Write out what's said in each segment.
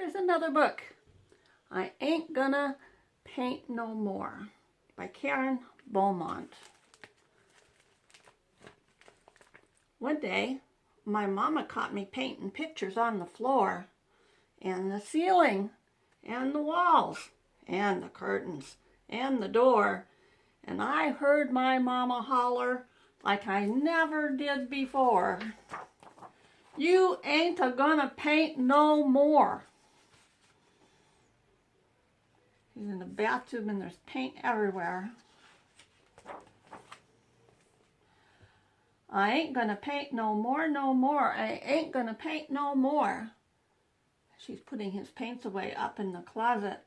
Here's another book. I Ain't Gonna Paint No More by Beaumont. One day, my mama caught me painting pictures on the floor, and the ceiling, and the walls, and the curtains, and the door, and I heard my mama holler like I never did before. You ain't a-gonna paint no more. He's in the bathroom and there's paint everywhere. I ain't gonna paint no more, no more. I ain't gonna paint no more. She's putting his paints away up in the closet.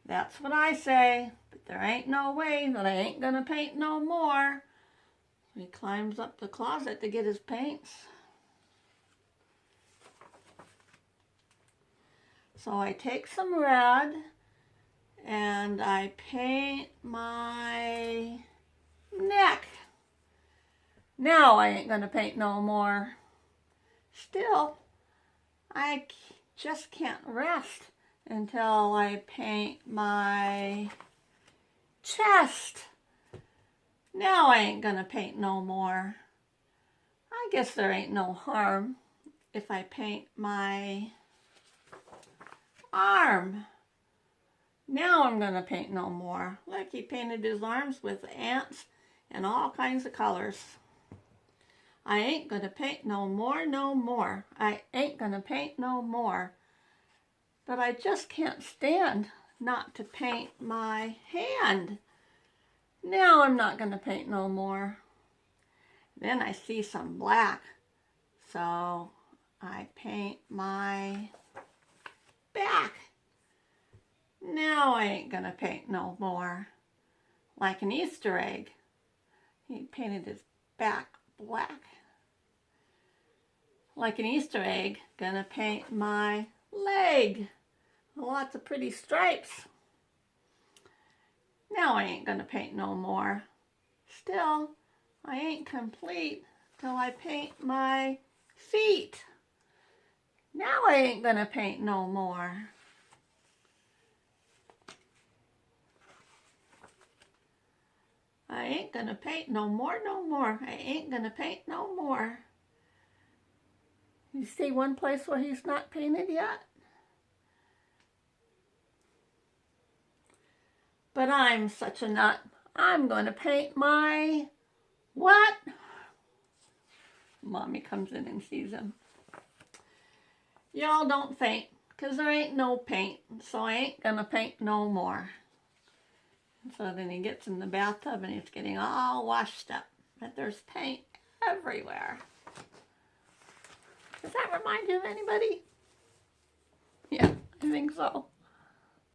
That's what I say, but there ain't no way that I ain't gonna paint no more. He climbs up the closet to get his paints. So I take some red and I paint my neck. Now I ain't gonna paint no more. Still, I just can't rest until I paint my chest. Now I ain't gonna paint no more. I guess there ain't no harm if I paint my arm. Now I'm gonna paint no more. Look, he painted his arms with ants and all kinds of colors. I ain't gonna paint no more, no more. I ain't gonna paint no more. But I just can't stand not to paint my hand. Now I'm not gonna paint no more. Then I see some black, so I paint my back. Now I ain't gonna paint no more. Like an Easter egg. He painted his back black. Like an Easter egg, gonna paint my leg. Lots of pretty stripes. Now I ain't gonna paint no more. Still, I ain't complete till I paint my feet. Now I ain't gonna paint no more. I ain't gonna paint no more, no more. I ain't gonna paint no more. You see one place where he's not painted yet? But I'm such a nut. I'm gonna paint my what? Mommy comes in and sees him. Y'all don't faint, 'cause there ain't no paint, so I ain't gonna paint no more. So then he gets in the bathtub and he's getting all washed up. But there's paint everywhere. Does that remind you of anybody? Yeah, I think so.